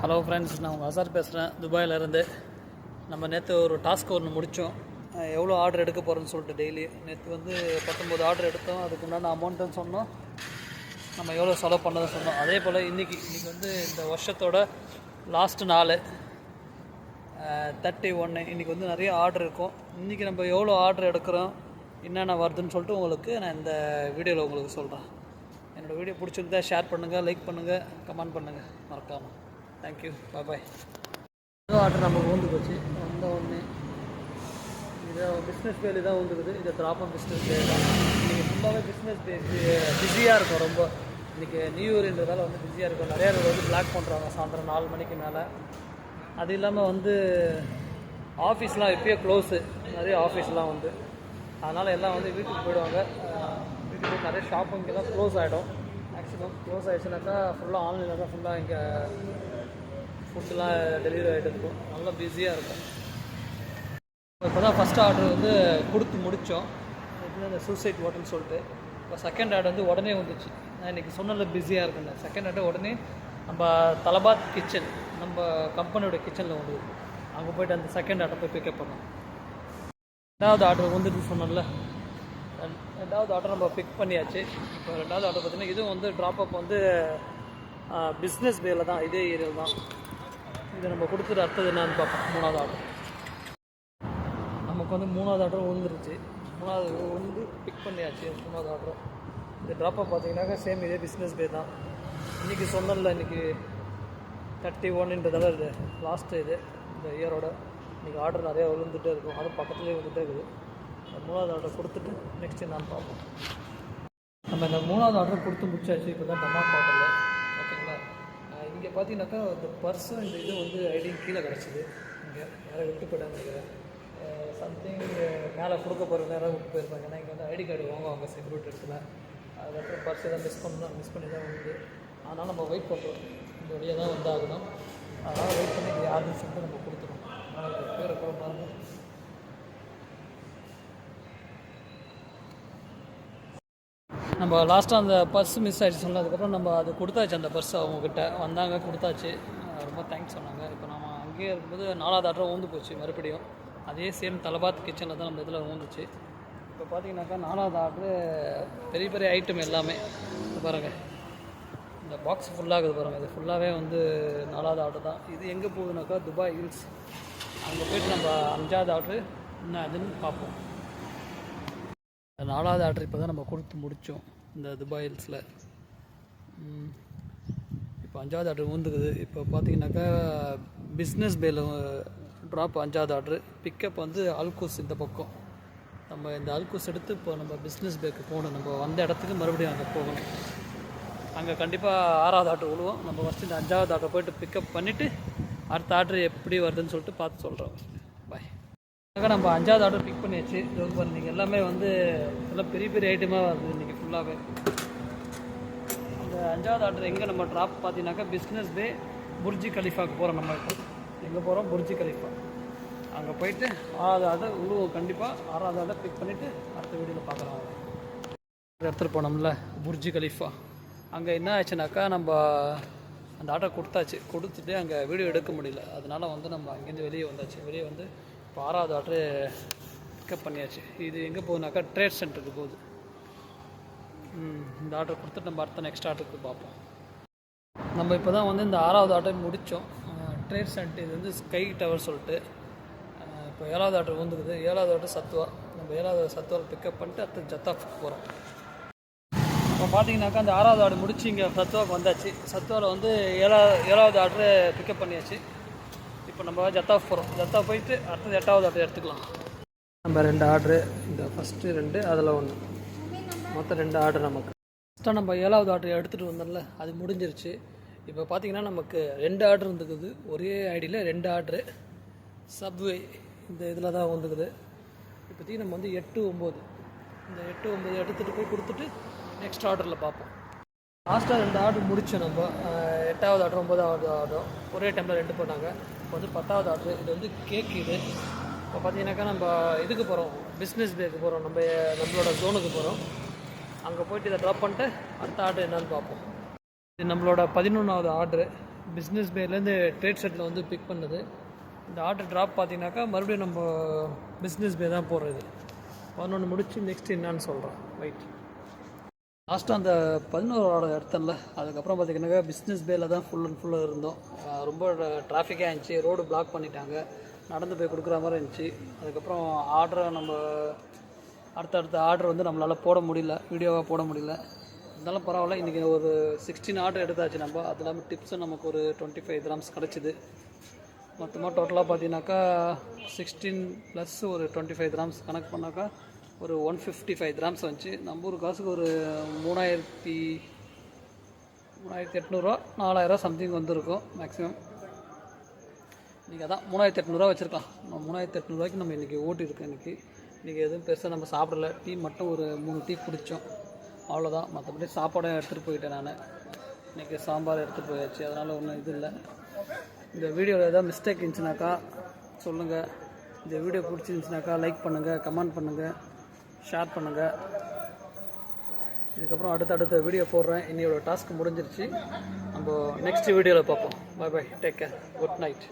Hello friends, நான் உங்கள் அசார் பேசுகிறேன் துபாயிலேருந்து. நம்ம நேற்று ஒரு டாஸ்க் ஒன்று முடித்தோம். எவ்வளோ ஆர்டர் எடுக்க போகிறோன்னு சொல்லிட்டு டெய்லி நேற்று 19 ஆர்டர் எடுத்தோம். அதுக்கு உண்டான அமௌண்ட்டுன்னு சொன்னோம், நம்ம எவ்வளோ செலவு பண்ணதுன்னு சொன்னோம். அதே போல் இன்றைக்கி இந்த வருஷத்தோட லாஸ்ட்டு நாள் 31. இன்றைக்கி நிறைய ஆர்டர் இருக்கும். இன்றைக்கி நம்ம எவ்வளோ ஆர்டர் எடுக்கிறோம், என்னென்ன வருதுன்னு சொல்லிட்டு உங்களுக்கு நான் இந்த வீடியோவில் உங்களுக்கு சொல்கிறேன். என்னோடய வீடியோ பிடிச்சிருந்தா ஷேர் பண்ணுங்கள், லைக் பண்ணுங்கள், கமெண்ட் பண்ணுங்கள் மறக்காமல். தேங்க்யூ, பாய். ஆர்டர் நமக்கு வந்து போச்சு. வந்த ஒன்று இது பிஸ்னஸ் பேலி தான் வந்துருக்குது. இது ட்ராப்பும் பிஸ்னஸ் பே தான். இன்றைக்கி ஃபுல்லாகவே பிஸ்னஸ் பே பிஸியாக இருக்கும். ரொம்ப இன்றைக்கி நியூ இயர்ன்றதால பிஸியாக இருக்கும். நிறையா பேர் பிளாக் பண்ணுறாங்க சாயந்தரம் 4 மணிக்கு மேலே. அது இல்லாமல் ஆஃபீஸ்லாம் இப்போயே க்ளோஸு. நிறைய ஆஃபீஸ்லாம் அதனால் எல்லாம் வீட்டுக்கு போயிடுவாங்க. வீட்டுக்கு போய் நிறைய ஷாப்பிங்கெல்லாம் க்ளோஸ் ஆகிடும். மேக்ஸிமம் க்ளோஸ் ஆகிடுச்சுனாக்கா ஃபுல்லாக ஆன்லைனில் தான் ஃபுல்லாக இங்கே ஃபுட்டுலாம் டெலிவரி ஆகிட்டு இருக்கும். நல்லா பிஸியாக இருக்கும். இப்போ தான் ஃபஸ்ட் ஆர்டர் கொடுத்து முடித்தோம். இந்த சூசைட் ஹோட்டல்னு சொல்லிட்டு. இப்போ செகண்ட் ஆர்டர் உடனே வந்துச்சு. நான் இன்றைக்கி சொன்னல பிஸியாக இருக்குங்க. செகண்ட் ஆர்டர் உடனே நம்ம தலபாத் கிச்சன், நம்ம கம்பெனியோட கிச்சனில் அங்கே போய்ட்டு அந்த செகண்ட் ஆர்டர் போய் பிக்கப் பண்ணோம். ரெண்டாவது ஆர்டர் சொன்னோம்ல, ரெண்டாவது ஆர்டர் நம்ம பிக் பண்ணியாச்சு. இப்போ ரெண்டாவது ஆர்டர் பார்த்திங்கன்னா இதுவும் ட்ராப் அப் பிஸ்னஸ் பேல தான், இதே ஏரியாவில் தான். இதை நம்ம கொடுத்துட்டு அடுத்தது என்னன்னு பார்ப்போம். மூணாவது ஆர்டர் நமக்கு மூணாவது ஆர்டர் வந்துருச்சு. மூணாவது பிக் பண்ணியாச்சு. மூணாவது ஆர்டர் இந்த ட்ராப் அப் பார்த்திங்கனாக்கா சேம் இதே பிஸ்னஸ் பே தான். இன்றைக்கி சொன்னல, இன்றைக்கி 31ன்றதால இது லாஸ்ட்டு இது இந்த இயரோட. இன்றைக்கி ஆர்டர் நிறையா வந்துகிட்டே இருக்கும். அதுவும் பக்கத்துலேயே வந்துகிட்டே இருக்குது. மூணாவது ஆர்டர் கொடுத்துட்டு நெக்ஸ்ட் என்னன்னு பார்ப்போம். நம்ம இந்த மூணாவது ஆர்டர் கொடுத்து முடிச்சாச்சு. இப்போ தான் டமாக் ஹோட்டலில். ஓகேங்களா, இங்கே பார்த்தீங்கன்னாக்கா இந்த பர்ஸும் இந்த இது ஐடியும் கீழே கிடச்சிது. இங்கே வேறு விட்டு போயிட்டாங்க நினைக்கிறேன். சம்திங் மேலே கொடுக்க போகிற நேரம் விட்டு போயிருப்பாங்க. ஏன்னா இங்கே ஐடி கார்டு வாங்குவாங்க செக்யூரிட்டி இடத்துல. அதுக்கப்புறம் பர்ஸ் எதாவது மிஸ் பண்ணி தான் அதனால் நம்ம வெயிட் பண்ணுறோம். இந்த வழியாக தான் ஆகணும். அதனால் வெயிட் பண்ணி இது யாருன்னு சொல்லிட்டு நம்ம கொடுத்துருவோம். அதனால் பேரை பாருங்க. நம்ம லாஸ்ட்டாக அந்த பர்ஸ் மிஸ் ஆகிடுச்சு சொன்னதுக்கப்புறம் நம்ம அது கொடுத்தாச்சு. அந்த பர்ஸ் அவங்கக்கிட்ட வந்தாங்க, கொடுத்தாச்சு. ரொம்ப தேங்க்ஸ் சொன்னாங்க. இப்போ நம்ம அங்கேயே இருக்கும்போது 4வது ஆர்டர் போச்சு. மறுபடியும் அதே சேம் தலபாத் கிச்சனில் தான் நம்ம இதில் ஊந்துச்சு. இப்போ பார்த்தீங்கன்னாக்கா 4வது ஆர்டரு பெரிய பெரிய ஐட்டம் எல்லாமே பாருங்கள். இந்த பாக்ஸ் ஃபுல்லாகுது பாருங்கள். இது ஃபுல்லாகவே 4வது ஆர்டர் தான். இது எங்கே போகுதுனாக்கா துபாய் ஹில்ஸ். அங்கே போய்ட்டு நம்ம 5வது ஆர்டரு என்ன அதுன்னு பார்ப்போம். 4வது ஆர்டர் இப்போ தான் நம்ம கொடுத்து முடித்தோம் இந்த துபாய் ஹில்ஸில். இப்போ 5வது ஆர்டர் வந்துக்குது. இப்போ பார்த்தீங்கன்னாக்கா பிஸ்னஸ் பேல ட்ராப் 5வது ஆர்டரு. பிக்கப் அல்கூஸ் இந்த பக்கம். நம்ம இந்த அல்கூஸ் எடுத்து இப்போ நம்ம பிஸ்னஸ் பேக்கு போகணும். நம்ம வந்த இடத்துக்கு மறுபடியும் அங்கே போகணும். அங்கே கண்டிப்பாக 6வது ஆர்டர் விழுவோம். நம்ம ஃபஸ்ட்டு இந்த 5வது ஆர்டர் போய்ட்டு பிக்கப் பண்ணிவிட்டு அடுத்த ஆர்டர் எப்படி வருதுன்னு சொல்லிட்டு பார்த்து சொல்கிறோம். பாய். நம்ம 5வது ஆர்டர் பிக் பண்ணியாச்சு. இன்றைக்கி எல்லாமே எல்லாம் பெரிய பெரிய ஐட்டமாக வருது. இன்றைக்கி ஃபுல்லாகவே அந்த 5வது ஆர்டர் எங்கே நம்ம ட்ராப் பார்த்தீங்கன்னாக்கா பிஸ்னஸ் பே புர்ஜி கலிஃபாவுக்கு போகிறோம். நம்ம இப்போ எங்கே போகிறோம்? புர்ஜி கலிஃபா. அங்கே போயிட்டு 6வது ஆர்டர் உழுவோம். கண்டிப்பாக 6வது ஆர்டர் பிக் பண்ணிவிட்டு அடுத்த வீடியோவில் பார்க்குறோம். எடுத்துகிட்டு போனோம்ல புர்ஜி கலிஃபா. அங்கே என்ன ஆச்சுனாக்கா நம்ம அந்த ஆர்டர் கொடுத்துட்டு அங்கே வீடியோ எடுக்க முடியல. அதனால் நம்ம அங்கேருந்து வெளியே வந்தாச்சு. வெளியே இப்போ 6வது ஆர்டரு பிக்கப் பண்ணியாச்சு. இது எங்கே போகுதுனாக்கா ட்ரேட் சென்டருக்கு போகுது. இந்த ஆர்டர் கொடுத்துட்டு நம்ம அடுத்த நெக்ஸ்ட் ஆர்டருக்கு பார்ப்போம். நம்ம இப்போ தான் இந்த 6வது ஆர்டர் முடித்தோம். ட்ரேட் சென்டர் இது ஸ்கை டவர் சொல்லிட்டு. இப்போ 7வது ஆர்டர் வந்துருக்குது. 7வது ஆர்டர் சத்வா. நம்ம 7வது சத்வாவில் பிக்கப் பண்ணிட்டு அடுத்து ஜத்தாஃபுக்கு போகிறோம். இப்போ பார்த்தீங்கன்னாக்கா அந்த 6வது ஆர்டர் முடிச்சு இங்கே சத்வாவுக்கு வந்தாச்சு. சத்வாவில் 7வது ஆர்டரு பிக்கப் பண்ணியாச்சு. இப்போ நம்ம ஜத்தாஃப் போகிறோம். ஜத்தாஃப் போயிட்டு அடுத்தது 8வது ஆர்டர் எடுத்துக்கலாம். நம்ம 2 ஆர்டரு, இந்த ஃபஸ்ட்டு 2 அதில் 1, மொத்தம் 2 ஆர்டர் நமக்கு. ஃபஸ்ட்டாக நம்ம 7வது ஆர்டர் எடுத்துகிட்டு வந்தோம்ல, அது முடிஞ்சிருச்சு. இப்போ பார்த்திங்கன்னா நமக்கு 2 ஆர்டர் வந்துக்குது. ஒரே ஐடியில் 2 ஆர்டரு. சப்வே இந்த இதில் தான் வந்துக்குது. இப்போதைக்கு நம்ம 8, 9 இந்த 8, 9 எடுத்துகிட்டு போய் கொடுத்துட்டு நெக்ஸ்ட் ஆர்டரில் பார்ப்போம். லாஸ்ட்டாக 2 ஆர்டர் முடித்தோம். நம்ம 8வது ஆர்டர் 9வது ஆர்டர் ஒரே டைமில் 2 போட்டாங்க. இப்போ 10வது ஆர்டர். இது கேக். இது இப்போ பார்த்தீங்கன்னாக்கா நம்ம இதுக்கு போகிறோம், பிஸ்னஸ் பேக்கு போகிறோம். நம்மளோட ஜோனுக்கு போகிறோம். அங்கே போய்ட்டு இதை ட்ராப் பண்ணிட்டு அடுத்த ஆர்டர் என்னன்னு பார்ப்போம். இது நம்மளோட 11வது ஆர்டரு. பிஸ்னஸ் பேலேருந்து ட்ரேட் செட்டில் வந்து பிக் பண்ணது. இந்த ஆர்டர் ட்ராப் பார்த்தீங்கன்னாக்கா மறுபடியும் நம்ம பிஸ்னஸ் பே தான் போடுறது. 11 முடிச்சு நெக்ஸ்ட் என்னான்னு சொல்கிறேன். ரைட், லாஸ்ட்டாக அந்த 11 ஆர்டர் எடுத்தேன்ல, அதுக்கப்புறம் பார்த்திங்கனாக்கா பிஸ்னஸ் பேயில் தான் ஃபுல் அண்ட் ஃபுல்லாக இருந்தோம். ரொம்ப டிராஃபிக்காக இருந்துச்சு, ரோடு பிளாக் பண்ணிட்டாங்க, நடந்து போய் கொடுக்குற மாதிரி இருந்துச்சு. அதுக்கப்புறம் ஆர்டரை நம்ம அடுத்த ஆர்டர் வந்து நம்மளால் போட முடியல, வீடியோவாக போட முடியல. இருந்தாலும் பரவாயில்ல, இன்றைக்கி ஒரு 16 ஆர்டர் எடுத்தாச்சு நம்ம. அது இல்லாமல் டிப்ஸும் நமக்கு ஒரு 25 கிராம்ஸ் கிடச்சிது. மொத்தமாக டோட்டலாக பார்த்தீங்கன்னாக்கா 16 ப்ளஸ் ஒரு 25 கிராம்ஸ் கணக்கு பண்ணாக்கா ஒரு 155 கிராம்ஸ் வந்துச்சு. நம்ம ஒரு காசுக்கு ஒரு 3800 4000 சம்திங் வந்திருக்கும் மேக்ஸிமம். இன்றைக்கி அதான் 3800 வச்சுருக்கலாம். 3800 நம்ம இன்றைக்கி ஓட்டியிருக்கோம். இன்றைக்கி எதுவும் பெருசாக நம்ம சாப்பிடல. டீ மட்டும் ஒரு 3 டீ குடித்தோம், அவ்வளோதான். மற்றபடி சாப்பாடும் எடுத்துகிட்டு போயிட்டேன் நான். இன்றைக்கி சாம்பார் எடுத்துகிட்டு போயாச்சு, அதனால் ஒன்றும் இது இல்லை. இந்த வீடியோவில் ஏதாவது மிஸ்டேக் இருந்துச்சுனாக்கா சொல்லுங்கள். இந்த வீடியோ பிடிச்சிருந்துச்சுனாக்கா லைக் பண்ணுங்கள், கமெண்ட் பண்ணுங்கள், ஷேர் பண்ணுங்கள். இதுக்கப்புறம் அடுத்த வீடியோ போடுறேன். இன்னையோட டாஸ்க் முடிஞ்சிருச்சு. நம்ம நெக்ஸ்ட் வீடியோவில் பார்ப்போம். Bye bye, take care, good night.